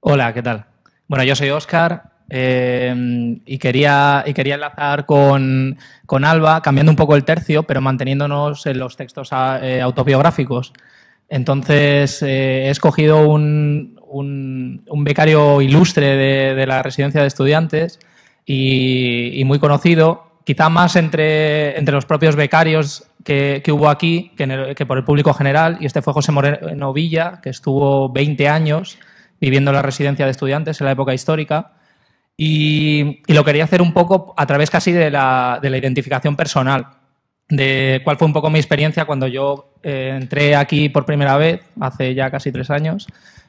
Hola, ¿qué tal? Bueno, yo soy Óscar y quería enlazar con Alba, cambiando un poco el tercio, pero manteniéndonos en los textos autobiográficos. Entonces, he escogido un becario ilustre de la residencia de estudiantes y muy conocido, quizá más entre los propios becarios que hubo aquí que por el público general, y este fue José Moreno Villa, que estuvo 20 años viviendo en la residencia de estudiantes en la época histórica, y lo quería hacer un poco a través casi de la identificación personal, de cuál fue un poco mi experiencia cuando yo entré aquí por primera vez, hace ya casi 3 años,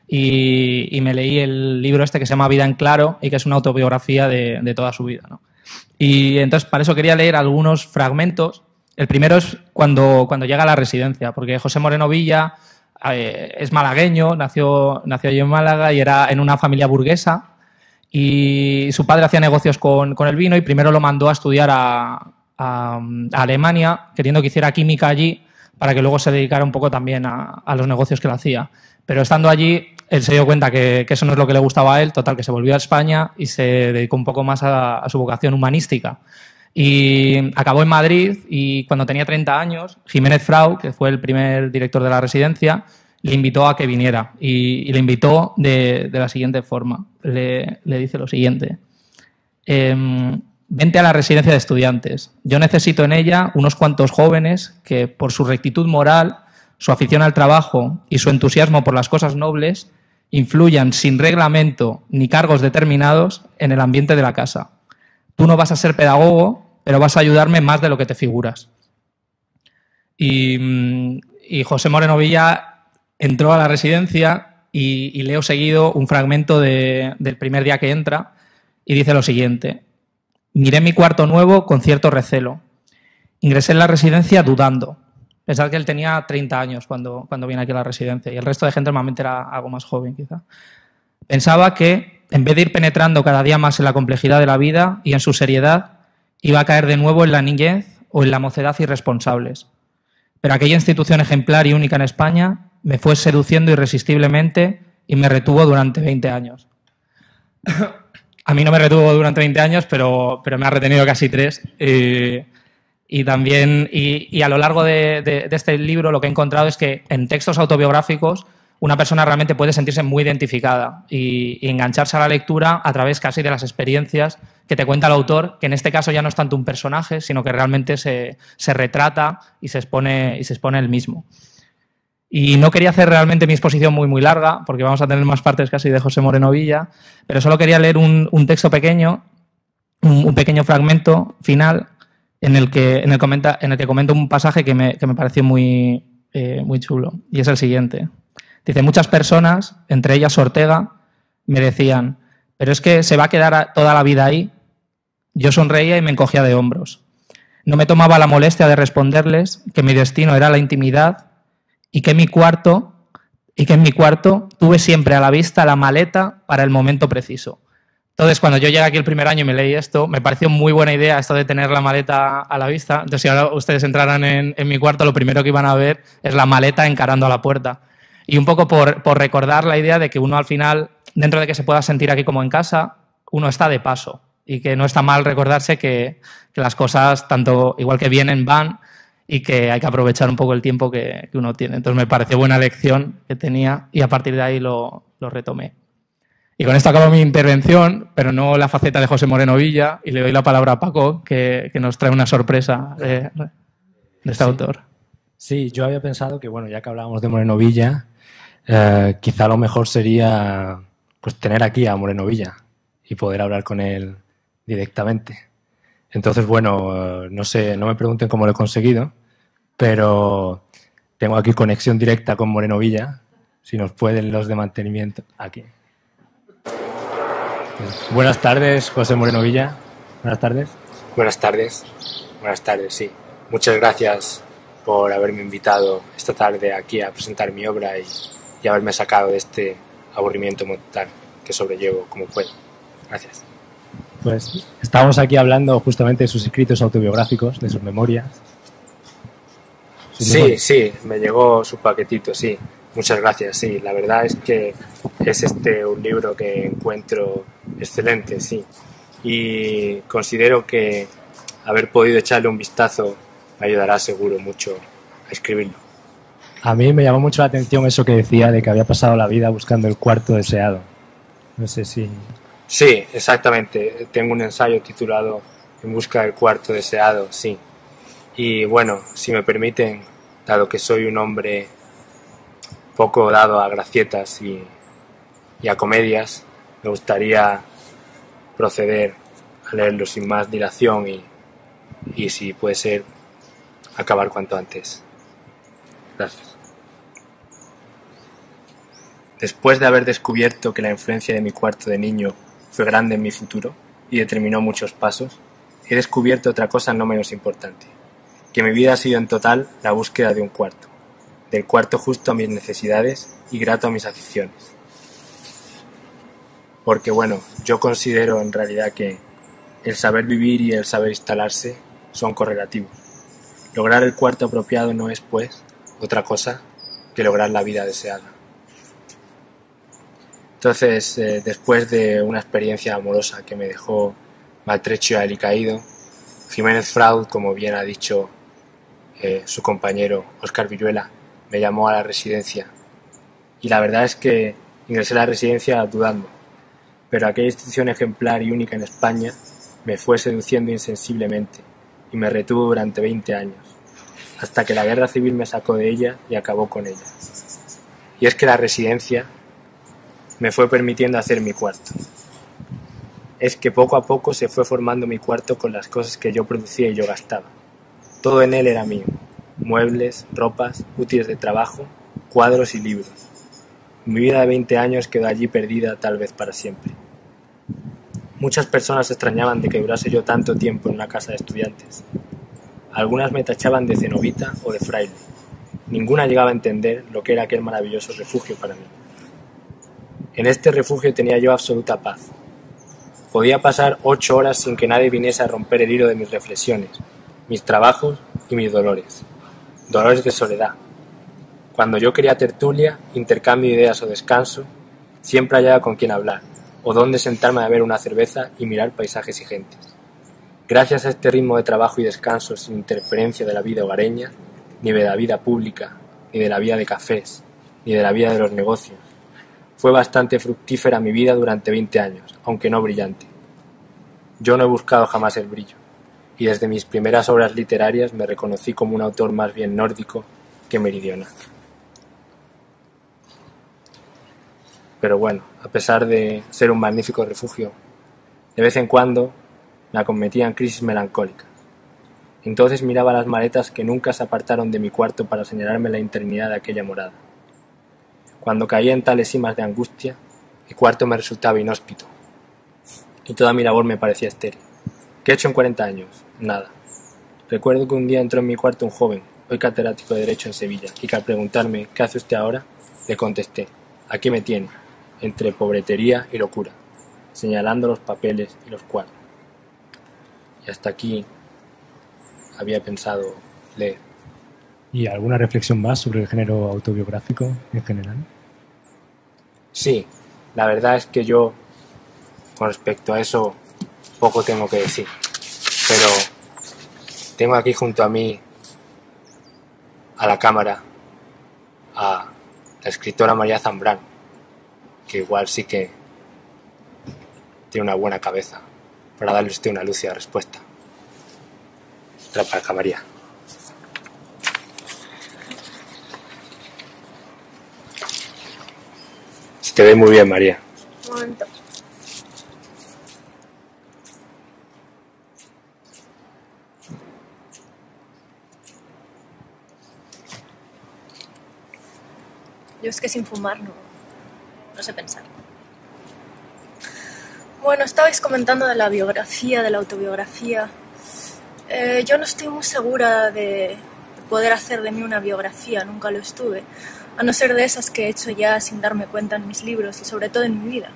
y me leí el libro este que se llama Vida en Claro y que es una autobiografía de toda su vida, ¿no? Y entonces para eso quería leer algunos fragmentos. El primero es cuando llega a la residencia, porque José Moreno Villa es malagueño, nació allí en Málaga y era en una familia burguesa, y su padre hacía negocios con el vino y primero lo mandó a estudiar a Alemania, queriendo que hiciera química allí para que luego se dedicara un poco también a los negocios que él hacía. Pero estando allí, él se dio cuenta que eso no es lo que le gustaba a él, total, que se volvió a España y se dedicó un poco más a su vocación humanística. Y acabó en Madrid y cuando tenía 30 años, Jiménez Frau, que fue el primer director de la residencia, le invitó a que viniera y le invitó de la siguiente forma. Le dice lo siguiente. Vente a la residencia de estudiantes. Yo necesito en ella unos cuantos jóvenes que, por su rectitud moral, su afición al trabajo y su entusiasmo por las cosas nobles, influyan sin reglamento ni cargos determinados en el ambiente de la casa. Tú no vas a ser pedagogo, pero vas a ayudarme más de lo que te figuras. Y José Moreno Villa entró a la residencia y leo seguido un fragmento del primer día que entra y dice lo siguiente. Miré mi cuarto nuevo con cierto recelo. Ingresé en la residencia dudando. Pensad que él tenía 30 años cuando viene aquí a la residencia y el resto de gente normalmente era algo más joven, quizá. Pensaba que, en vez de ir penetrando cada día más en la complejidad de la vida y en su seriedad, iba a caer de nuevo en la niñez o en la mocedad irresponsables. Pero aquella institución ejemplar y única en España me fue seduciendo irresistiblemente y me retuvo durante 20 años. A mí no me retuvo durante 20 años, pero me ha retenido casi 3. Y también, y a lo largo de este libro lo que he encontrado es que en textos autobiográficos una persona realmente puede sentirse muy identificada y engancharse a la lectura a través casi de las experiencias que te cuenta el autor, que en este caso ya no es tanto un personaje, sino que realmente se retrata y se expone él mismo. Y no quería hacer realmente mi exposición muy larga, porque vamos a tener más partes casi de José Moreno Villa, pero solo quería leer un texto pequeño, un pequeño fragmento final, en el que comento un pasaje que me pareció muy chulo, y es el siguiente. Dice, muchas personas, entre ellas Ortega, me decían, pero es que se va a quedar toda la vida ahí. Yo sonreía y me encogía de hombros. No me tomaba la molestia de responderles que mi destino era la intimidad y que en mi cuarto tuve siempre a la vista la maleta para el momento preciso. Entonces, cuando yo llegué aquí el primer año y me leí esto, me pareció muy buena idea esto de tener la maleta a la vista. Entonces, si ahora ustedes entraran en mi cuarto, lo primero que iban a ver es la maleta encarando a la puerta. Y un poco por recordar la idea de que uno al final, dentro de que se pueda sentir aquí como en casa, uno está de paso. Y que no está mal recordarse que las cosas, tanto igual que vienen, van, y que hay que aprovechar un poco el tiempo que uno tiene. Entonces me pareció buena lección que tenía y a partir de ahí lo retomé. Y con esto acabo mi intervención, pero no la faceta de José Moreno Villa, y le doy la palabra a Paco, que nos trae una sorpresa de este autor. Sí, yo había pensado que, bueno, ya que hablábamos de Moreno Villa, quizá lo mejor sería pues tener aquí a Moreno Villa y poder hablar con él directamente. Entonces, bueno, no sé, no me pregunten cómo lo he conseguido, pero tengo aquí conexión directa con Moreno Villa, si nos pueden los de mantenimiento aquí. Buenas tardes, José Moreno Villa. Buenas tardes. Buenas tardes. Buenas tardes, sí. Muchas gracias por haberme invitado esta tarde aquí a presentar mi obra y haberme sacado de este aburrimiento mortal que sobrellevo como puedo. Gracias. Pues estamos aquí hablando justamente de sus escritos autobiográficos, de sus memorias. Sí, me llegó su paquetito, sí. Muchas gracias, sí. La verdad es que es un libro que encuentro excelente, sí. Y considero que haber podido echarle un vistazo me ayudará seguro mucho a escribirlo. A mí me llamó mucho la atención eso que decía de que había pasado la vida buscando el cuarto deseado. No sé si... Sí, exactamente. Tengo un ensayo titulado En busca del cuarto deseado, sí. Y bueno, si me permiten, dado que soy un hombre poco dado a gracietas y a comedias, me gustaría proceder a leerlo sin más dilación y si puede ser, acabar cuanto antes. Gracias. Después de haber descubierto que la influencia de mi cuarto de niño fue grande en mi futuro y determinó muchos pasos, he descubierto otra cosa no menos importante, que mi vida ha sido en total la búsqueda de un cuarto, del cuarto justo a mis necesidades y grato a mis aficiones. Porque bueno, yo considero en realidad que el saber vivir y el saber instalarse son correlativos. Lograr el cuarto apropiado no es, pues, otra cosa que lograr la vida deseada. Entonces, después de una experiencia amorosa que me dejó maltrecho y alicaído, Jiménez Fraud, como bien ha dicho su compañero Óscar Viruela, me llamó a la residencia. Y la verdad es que ingresé a la residencia dudando, pero aquella institución ejemplar y única en España me fue seduciendo insensiblemente y me retuvo durante 20 años, hasta que la guerra civil me sacó de ella y acabó con ella. Y es que la residencia me fue permitiendo hacer mi cuarto. Es que poco a poco se fue formando mi cuarto con las cosas que yo producía y yo gastaba. Todo en él era mío: muebles, ropas, útiles de trabajo, cuadros y libros. Mi vida de 20 años quedó allí perdida, tal vez para siempre. Muchas personas extrañaban de que durase yo tanto tiempo en una casa de estudiantes. Algunas me tachaban de cenobita o de fraile. Ninguna llegaba a entender lo que era aquel maravilloso refugio para mí. En este refugio tenía yo absoluta paz. Podía pasar 8 horas sin que nadie viniese a romper el hilo de mis reflexiones, mis trabajos y mis dolores. Dolores de soledad. Cuando yo quería tertulia, intercambio de ideas o descanso, siempre hallaba con quién hablar, o dónde sentarme a beber una cerveza y mirar paisajes y gentes. Gracias a este ritmo de trabajo y descanso sin interferencia de la vida hogareña, ni de la vida pública, ni de la vida de cafés, ni de la vida de los negocios, fue bastante fructífera mi vida durante 20 años, aunque no brillante. Yo no he buscado jamás el brillo, y desde mis primeras obras literarias me reconocí como un autor más bien nórdico que meridional. Pero bueno, a pesar de ser un magnífico refugio, de vez en cuando me acometían crisis melancólicas. Entonces miraba las maletas que nunca se apartaron de mi cuarto para señalarme la internidad de aquella morada. Cuando caía en tales cimas de angustia, mi cuarto me resultaba inhóspito, y toda mi labor me parecía estéril. ¿Qué he hecho en 40 años? Nada. Recuerdo que un día entró en mi cuarto un joven, hoy catedrático de Derecho en Sevilla, y que al preguntarme ¿qué hace usted ahora?, le contesté: aquí me tiene, entre pobretería y locura, señalando los papeles y los cuadros. Y hasta aquí había pensado leer. ¿Y alguna reflexión más sobre el género autobiográfico en general? Sí, la verdad es que yo, con respecto a eso, poco tengo que decir. Pero tengo aquí junto a mí, a la cámara, a la escritora María Zambrano, que igual sí que tiene una buena cabeza para darle usted una lúcida respuesta. Otra para acá, María. Se te ve muy bien, María. Un momento. Yo es que sin fumar no sé pensar. Bueno, estabais comentando de la biografía, de la autobiografía. Yo no estoy muy segura de poder hacer de mí una biografía, nunca lo estuve, a no ser de esas que he hecho ya sin darme cuenta en mis libros y sobre todo en mi vida.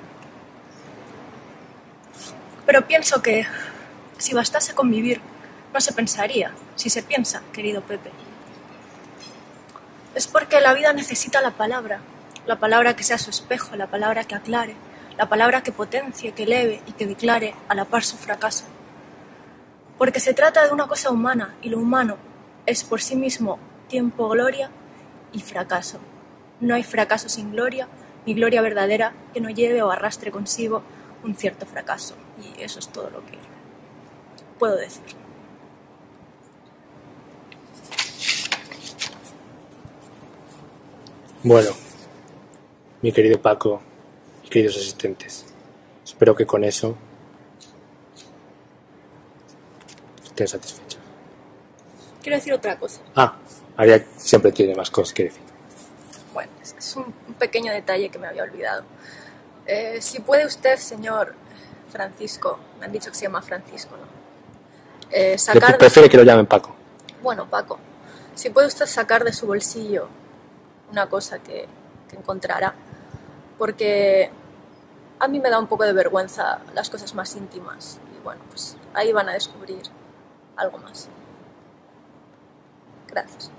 Pero pienso que si bastase con vivir, no se pensaría, si se piensa, querido Pepe. Es porque la vida necesita la palabra que sea su espejo, la palabra que aclare, la palabra que potencie, que eleve y que declare a la par su fracaso. Porque se trata de una cosa humana, y lo humano es por sí mismo tiempo, gloria y fracaso. No hay fracaso sin gloria, ni gloria verdadera que no lleve o arrastre consigo un cierto fracaso. Y eso es todo lo que puedo decir. Bueno, mi querido Paco y queridos asistentes, espero que con eso estén satisfechos. Quiero decir otra cosa. María siempre tiene más cosas que decir. Bueno, es un pequeño detalle que me había olvidado. Si puede usted, señor Francisco, me han dicho que se llama Francisco, ¿no? Sacar Prefiere que lo llamen Paco. Bueno, Paco, si puede usted sacar de su bolsillo una cosa que encontrará, porque a mí me da un poco de vergüenza las cosas más íntimas y bueno, pues ahí van a descubrir algo más. Gracias.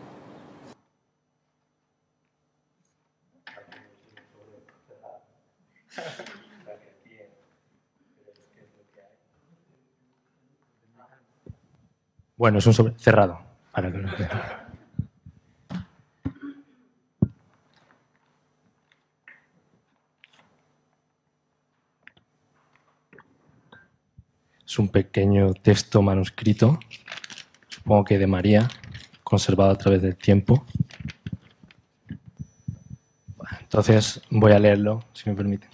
Bueno, es un sobre cerrado. Para que no... Es un pequeño texto manuscrito, supongo que de María, conservado a través del tiempo. Entonces voy a leerlo, si me permiten.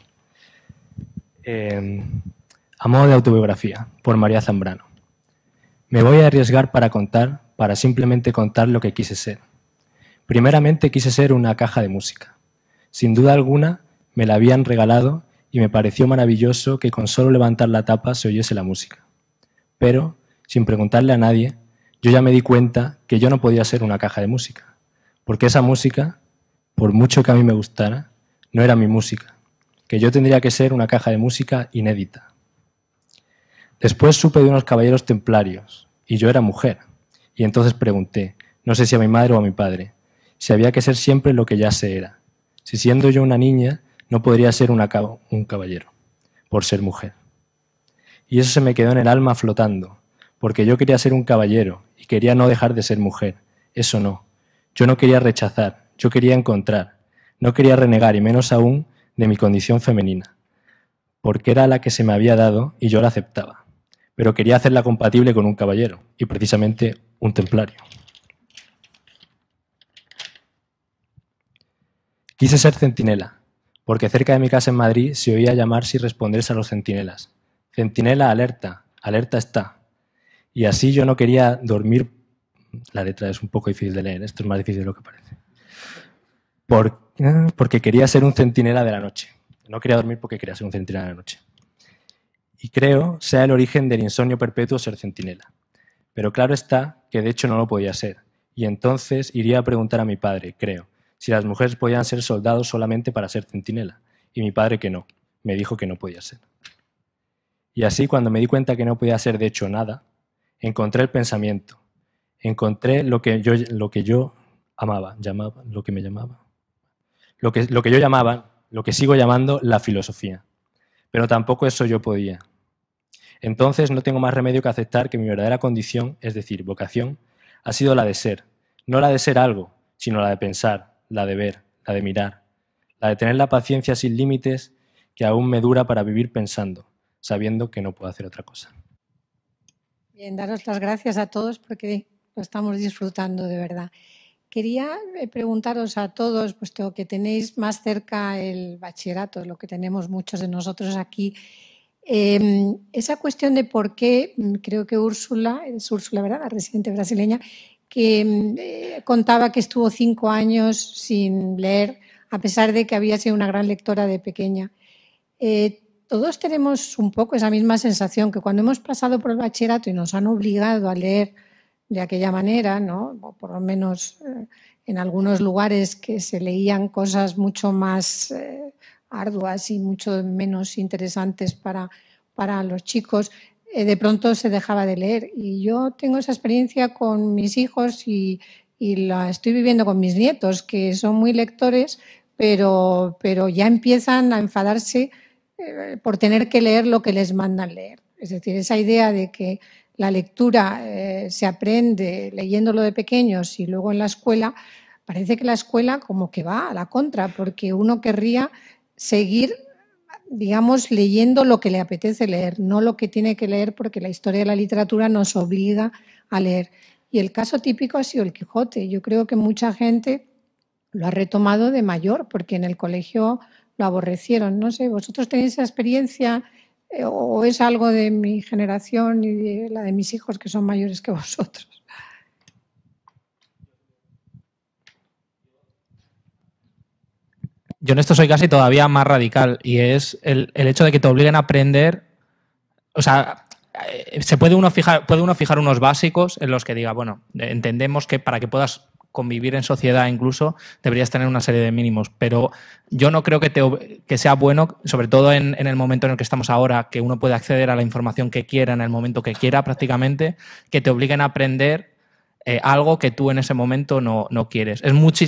A modo de autobiografía, por María Zambrano. Me voy a arriesgar para simplemente contar lo que quise ser. Primeramente quise ser una caja de música. Sin duda alguna me la habían regalado y me pareció maravilloso que con solo levantar la tapa se oyese la música. Pero, sin preguntarle a nadie, yo ya me di cuenta que yo no podía ser una caja de música, porque esa música, por mucho que a mí me gustara, no era mi música, que yo tendría que ser una caja de música inédita. Después supe de unos caballeros templarios, y yo era mujer, y entonces pregunté, no sé si a mi madre o a mi padre, si había que ser siempre lo que ya se era, si siendo yo una niña no podría ser un caballero, por ser mujer. Y eso se me quedó en el alma flotando, porque yo quería ser un caballero y quería no dejar de ser mujer. Eso no. Yo no quería rechazar, yo quería encontrar. No quería renegar, y menos aún de mi condición femenina, porque era la que se me había dado y yo la aceptaba. Pero quería hacerla compatible con un caballero, y precisamente un templario. Quise ser centinela, porque cerca de mi casa en Madrid se oía llamar sin responderse a los centinelas. Centinela, alerta, alerta está. Y así yo no quería dormir. La letra es un poco difícil de leer, esto es más difícil de lo que parece. Porque quería ser un centinela de la noche. No quería dormir porque quería ser un centinela de la noche. Y creo sea el origen del insomnio perpetuo ser centinela. Pero claro está que de hecho no lo podía ser. Y entonces iría a preguntar a mi padre, creo, si las mujeres podían ser soldados solamente para ser centinela. Y mi padre que no, me dijo que no podía ser. Y así, cuando me di cuenta que no podía ser de hecho nada, encontré el pensamiento, encontré lo que yo amaba, lo que yo llamaba, lo que sigo llamando la filosofía. Pero tampoco eso yo podía. Entonces no tengo más remedio que aceptar que mi verdadera condición, es decir, vocación, ha sido la de ser. No la de ser algo, sino la de pensar, la de ver, la de mirar, la de tener la paciencia sin límites que aún me dura para vivir pensando, sabiendo que no puedo hacer otra cosa. Bien, daros las gracias a todos porque lo estamos disfrutando de verdad. Quería preguntaros a todos, puesto que tenéis más cerca el bachillerato, lo que tenemos muchos de nosotros aquí, esa cuestión de por qué, creo que Úrsula, ¿verdad?, la residente brasileña, que contaba que estuvo 5 años sin leer, a pesar de que había sido una gran lectora de pequeña. Todos tenemos un poco esa misma sensación, que cuando hemos pasado por el bachillerato y nos han obligado a leer de aquella manera, ¿no?, o por lo menos en algunos lugares que se leían cosas mucho más arduas y mucho menos interesantes para los chicos, de pronto se dejaba de leer. Y yo tengo esa experiencia con mis hijos y y la estoy viviendo con mis nietos, que son muy lectores, pero ya empiezan a enfadarse por tener que leer lo que les mandan leer. Es decir, esa idea de que la lectura se aprende leyéndolo de pequeños y luego en la escuela, parece que la escuela como que va a la contra, porque uno querría seguir, digamos, leyendo lo que le apetece leer, no lo que tiene que leer, porque la historia de la literatura nos obliga a leer. Y el caso típico ha sido el Quijote. Yo creo que mucha gente lo ha retomado de mayor, porque en el colegio lo aborrecieron. No sé, ¿vosotros tenéis esa experiencia o es algo de mi generación y de la de mis hijos que son mayores que vosotros? Yo en esto soy casi todavía más radical y es el hecho de que te obliguen a aprender. O sea, puede uno fijar unos básicos en los que diga, bueno, entendemos que para que puedas convivir en sociedad incluso deberías tener una serie de mínimos, pero yo no creo que sea bueno, sobre todo en el momento en el que estamos ahora, que uno puede acceder a la información que quiera en el momento que quiera prácticamente, que te obliguen a aprender algo que tú en ese momento no quieres.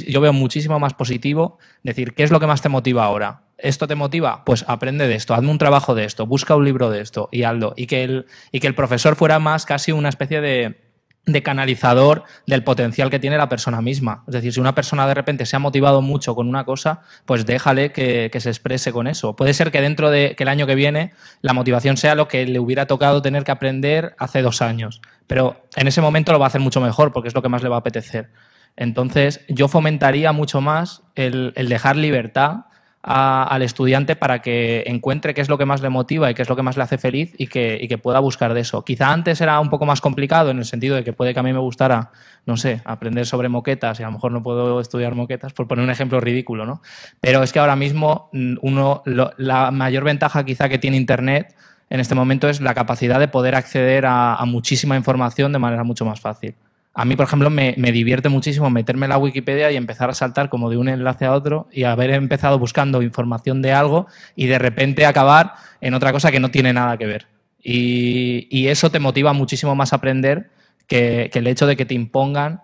Yo veo muchísimo más positivo decir, ¿qué es lo que más te motiva ahora? ¿Esto te motiva? Pues aprende de esto, hazme un trabajo de esto, busca un libro de esto y hazlo. Y que el profesor fuera más casi una especie de canalizador del potencial que tiene la persona misma. Es decir, si una persona de repente se ha motivado mucho con una cosa, pues déjale que se exprese con eso. Puede ser que dentro de que el año que viene la motivación sea lo que le hubiera tocado tener que aprender hace 2 años, pero en ese momento lo va a hacer mucho mejor porque es lo que más le va a apetecer. Entonces, yo fomentaría mucho más el dejar libertad al estudiante para que encuentre qué es lo que más le motiva y qué es lo que más le hace feliz y que pueda buscar de eso. Quizá antes era un poco más complicado en el sentido de que puede que a mí me gustara, no sé, aprender sobre moquetas y a lo mejor no puedo estudiar moquetas, por poner un ejemplo ridículo, ¿no? Pero es que ahora mismo la mayor ventaja quizá que tiene Internet en este momento es la capacidad de poder acceder a muchísima información de manera mucho más fácil. A mí, por ejemplo, me divierte muchísimo meterme en la Wikipedia y empezar a saltar como de un enlace a otro y haber empezado buscando información de algo y de repente acabar en otra cosa que no tiene nada que ver. Y eso te motiva muchísimo más a aprender que el hecho de que te impongan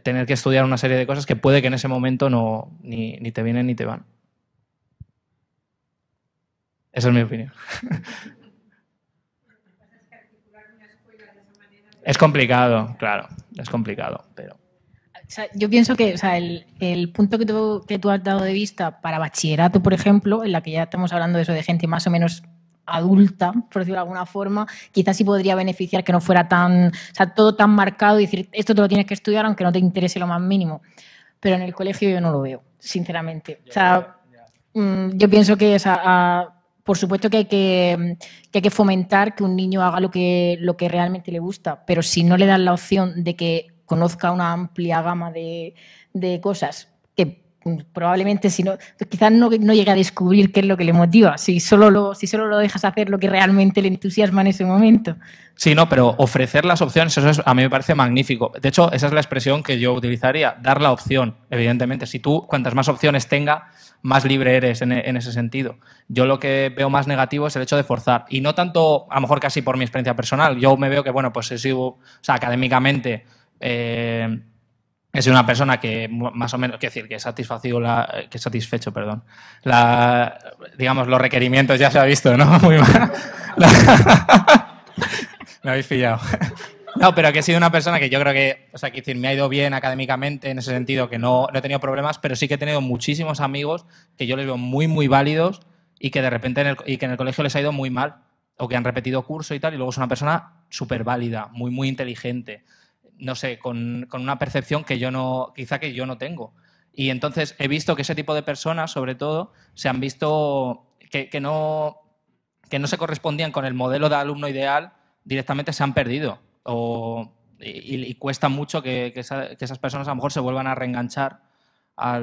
tener que estudiar una serie de cosas que puede que en ese momento ni te vienen ni te van. Esa es mi opinión. Es complicado, claro, es complicado, pero... O sea, yo pienso que el punto que tú has dado de vista para bachillerato, por ejemplo, en la que ya estamos hablando de eso de gente más o menos adulta, por decirlo de alguna forma, quizás sí podría beneficiar que no fuera tan, o sea, todo tan marcado y decir, esto te lo tienes que estudiar aunque no te interese lo más mínimo. Pero en el colegio yo no lo veo, sinceramente. O sea, yo pienso que por supuesto que hay que fomentar que un niño haga lo que realmente le gusta, pero si no le dan la opción de que conozca una amplia gama de cosas que probablemente quizás no llegue a descubrir qué es lo que le motiva, si solo lo dejas hacer lo que realmente le entusiasma en ese momento. Sí, no, pero ofrecer las opciones, eso a mí me parece magnífico. De hecho, esa es la expresión que yo utilizaría, dar la opción, evidentemente. Si tú, cuantas más opciones tenga, más libre eres en ese sentido. Yo lo que veo más negativo es el hecho de forzar. Y no tanto, a lo mejor casi por mi experiencia personal. Yo me veo que, bueno, pues he sido, académicamente, he sido una persona que más o menos, quiero decir, que he satisfecho, digamos, los requerimientos, ya se ha visto, ¿no? Muy mal. Me habéis pillado. No, pero que he sido una persona que yo creo que, quiero decir, me ha ido bien académicamente en ese sentido, que no he tenido problemas, pero sí que he tenido muchísimos amigos que yo les veo muy, muy válidos y que de repente que en el colegio les ha ido muy mal o que han repetido curso y tal, y luego es una persona súper válida, muy, muy inteligente, no sé, con una percepción que quizá que yo no tengo. Y entonces he visto que ese tipo de personas, sobre todo, se han visto que no se correspondían con el modelo de alumno ideal, directamente se han perdido. Y cuesta mucho que esas personas a lo mejor se vuelvan a reenganchar a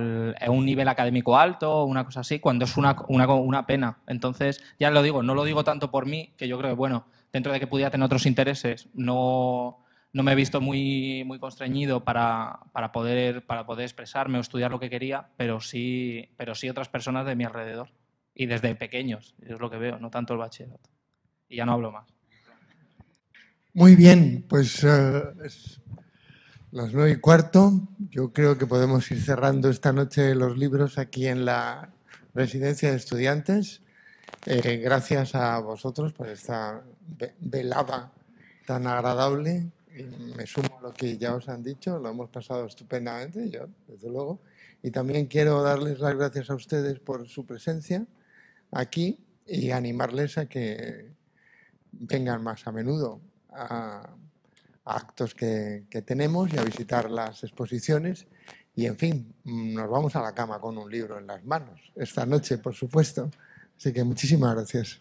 un nivel académico alto o una cosa así, cuando es una pena. Entonces, ya lo digo, no lo digo tanto por mí, que yo creo que, bueno, dentro de que pudiera tener otros intereses, no me he visto muy, muy constreñido para poder expresarme o estudiar lo que quería, pero sí otras personas de mi alrededor. Y desde pequeños, es lo que veo, no tanto el bachillerato. Y ya no hablo más. Muy bien, pues Las 9:15. Yo creo que podemos ir cerrando esta noche los libros aquí en la residencia de estudiantes. Gracias a vosotros por esta velada tan agradable. Y me sumo a lo que ya os han dicho, lo hemos pasado estupendamente, yo, desde luego. Y también quiero darles las gracias a ustedes por su presencia aquí y animarles a que vengan más a menudo a actos que tenemos y a visitar las exposiciones. Y, en fin, nos vamos a la cama con un libro en las manos esta noche, por supuesto. Así que muchísimas gracias.